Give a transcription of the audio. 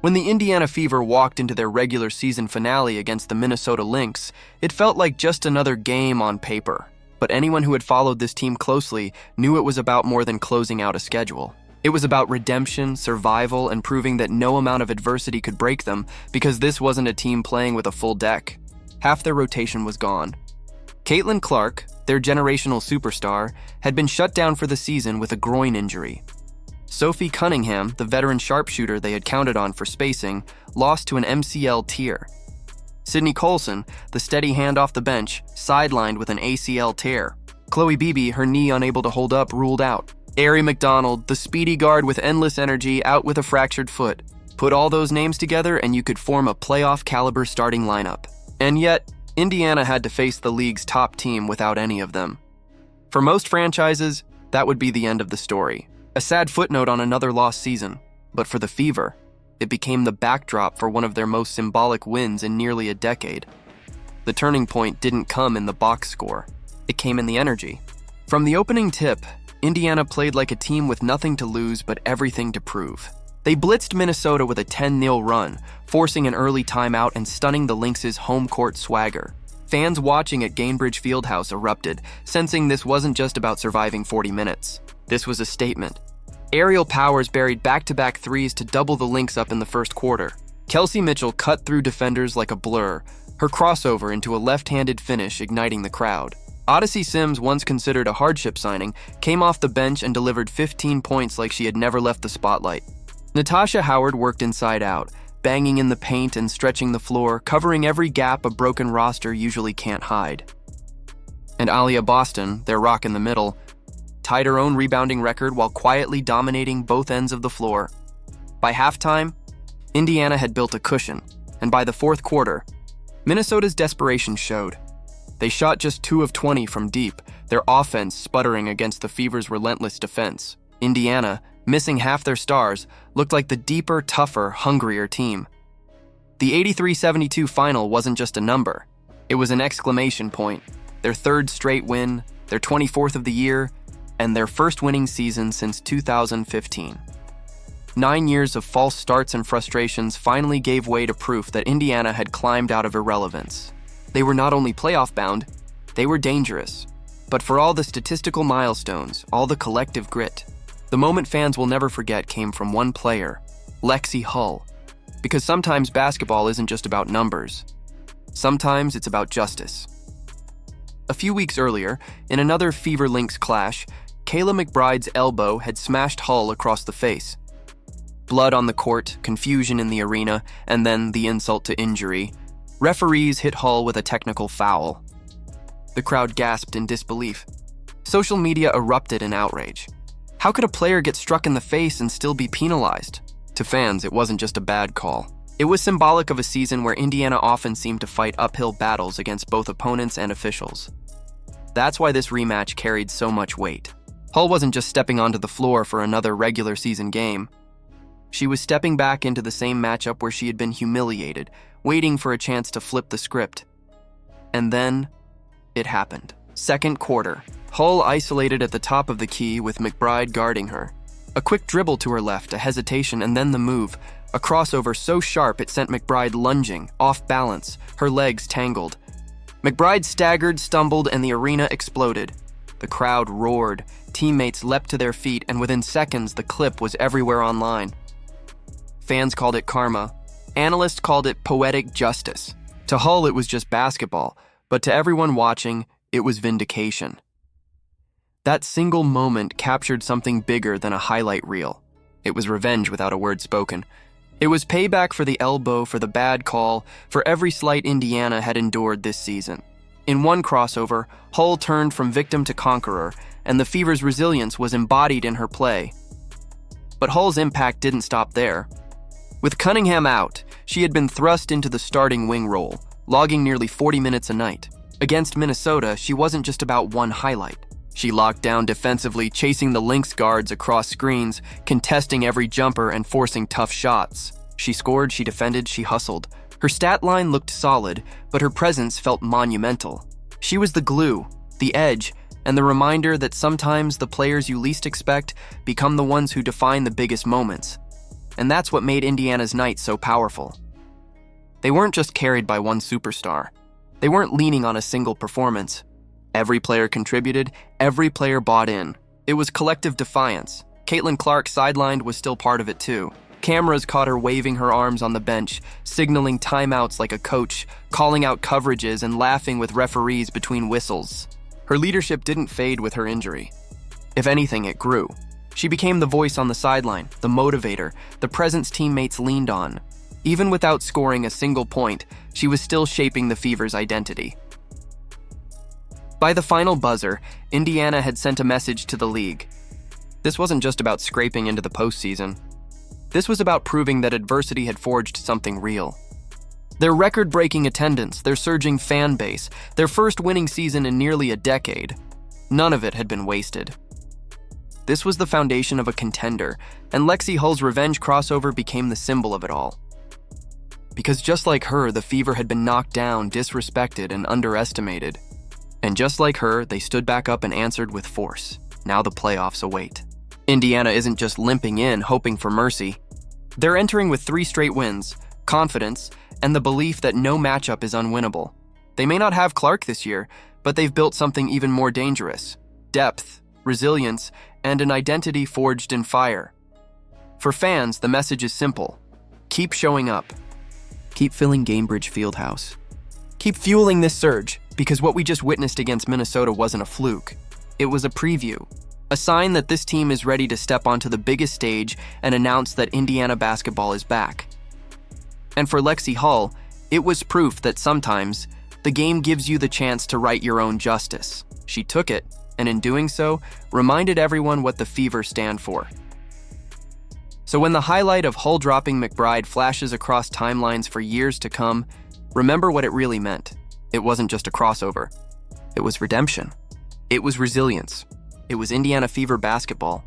When the Indiana Fever walked into their regular season finale against the Minnesota Lynx, it felt like just another game on paper. But anyone who had followed this team closely knew it was about more than closing out a schedule. It was about redemption, survival, and proving that no amount of adversity could break them, because this wasn't a team playing with a full deck. Half their rotation was gone. Caitlin Clark, their generational superstar, had been shut down for the season with a groin injury. Sophie Cunningham, the veteran sharpshooter they had counted on for spacing, lost to an MCL tear. Sydney Colson, the steady hand off the bench, sidelined with an ACL tear. Khloe Bby, her knee unable to hold up, ruled out. Arie McDonald, the speedy guard with endless energy, out with a fractured foot. Put all those names together and you could form a playoff-caliber starting lineup. And yet, Indiana had to face the league's top team without any of them. For most franchises, that would be the end of the story. A sad footnote on another lost season. But for the Fever, it became the backdrop for one of their most symbolic wins in nearly a decade. The turning point didn't come in the box score. It came in the energy. From the opening tip, Indiana played like a team with nothing to lose but everything to prove. They blitzed Minnesota with a 10-0 run, forcing an early timeout and stunning the Lynx's home court swagger. Fans watching at Gainbridge Fieldhouse erupted, sensing this wasn't just about surviving 40 minutes. This was a statement. Aerial Powers buried back-to-back threes to double the Lynx up in the first quarter. Kelsey Mitchell cut through defenders like a blur, her crossover into a left-handed finish igniting the crowd. Odyssey Sims, once considered a hardship signing, came off the bench and delivered 15 points like she had never left the spotlight. Natasha Howard worked inside out, banging in the paint and stretching the floor, covering every gap a broken roster usually can't hide. And Aaliyah Boston, their rock in the middle, tied her own rebounding record while quietly dominating both ends of the floor. By halftime, Indiana had built a cushion, and by the fourth quarter, Minnesota's desperation showed. They shot just 2 of 20 from deep, their offense sputtering against the Fever's relentless defense. Indiana, missing half their stars, looked like the deeper, tougher, hungrier team. The 83-72 final wasn't just a number. It was an exclamation point. Their third straight win, their 24th of the year, and their first winning season since 2015. 9 years of false starts and frustrations finally gave way to proof that Indiana had climbed out of irrelevance. They were not only playoff-bound, they were dangerous. But for all the statistical milestones, all the collective grit, the moment fans will never forget came from one player, Lexie Hull. Because sometimes basketball isn't just about numbers. Sometimes it's about justice. A few weeks earlier, in another Fever Lynx clash, Kayla McBride's elbow had smashed Hull across the face. Blood on the court, confusion in the arena, and then the insult to injury. Referees hit Hull with a technical foul. The crowd gasped in disbelief. Social media erupted in outrage. How could a player get struck in the face and still be penalized? To fans, it wasn't just a bad call. It was symbolic of a season where Indiana often seemed to fight uphill battles against both opponents and officials. That's why this rematch carried so much weight. Hull wasn't just stepping onto the floor for another regular season game. She was stepping back into the same matchup where she had been humiliated, waiting for a chance to flip the script. And then, it happened. Second quarter. Hull isolated at the top of the key with McBride guarding her. A quick dribble to her left, a hesitation, and then the move. A crossover so sharp it sent McBride lunging, off balance, her legs tangled. McBride staggered, stumbled, and the arena exploded. The crowd roared, teammates leapt to their feet, and within seconds the clip was everywhere online. Fans called it karma. Analysts called it poetic justice. To Hull, it was just basketball, but to everyone watching, it was vindication. That single moment captured something bigger than a highlight reel. It was revenge without a word spoken. It was payback for the elbow, for the bad call, for every slight Indiana had endured this season. In one crossover, Hull turned from victim to conqueror, and the Fever's resilience was embodied in her play. But Hull's impact didn't stop there. With Cunningham out, she had been thrust into the starting wing role, logging nearly 40 minutes a night. Against Minnesota, she wasn't just about one highlight. She locked down defensively, chasing the Lynx guards across screens, contesting every jumper and forcing tough shots. She scored, she defended, she hustled. Her stat line looked solid, but her presence felt monumental. She was the glue, the edge, and the reminder that sometimes the players you least expect become the ones who define the biggest moments. and that's what made Indiana's night so powerful. They weren't just carried by one superstar. They weren't leaning on a single performance. Every player contributed, every player bought in. It was collective defiance. Caitlin Clark, sidelined, was still part of it too. Cameras caught her waving her arms on the bench, signaling timeouts like a coach, calling out coverages and laughing with referees between whistles. Her leadership didn't fade with her injury. If anything, it grew. She became the voice on the sideline, the motivator, the presence teammates leaned on. Even without scoring a single point, she was still shaping the Fever's identity. By the final buzzer, Indiana had sent a message to the league. This wasn't just about scraping into the postseason. This was about proving that adversity had forged something real. Their record-breaking attendance, their surging fan base, their first winning season in nearly a decade, none of it had been wasted. This was the foundation of a contender, and Lexie Hull's revenge crossover became the symbol of it all. Because just like her, the Fever had been knocked down, disrespected, and underestimated. And just like her, they stood back up and answered with force. Now the playoffs await. Indiana isn't just limping in, hoping for mercy. They're entering with 3 straight wins, confidence, and the belief that no matchup is unwinnable. They may not have Clark this year, but they've built something even more dangerous. Depth, resilience, and an identity forged in fire. For fans, the message is simple. Keep showing up. Keep filling Gainbridge Fieldhouse. Keep fueling this surge, because what we just witnessed against Minnesota wasn't a fluke. It was a preview, a sign that this team is ready to step onto the biggest stage and announce that Indiana basketball is back. And for Lexie Hull, it was proof that sometimes the game gives you the chance to write your own justice. She took it, and in doing so, reminded everyone what the Fever stand for. So when the highlight of Hull dropping McBride flashes across timelines for years to come, remember what it really meant. It wasn't just a crossover. It was redemption. It was resilience. It was Indiana Fever basketball.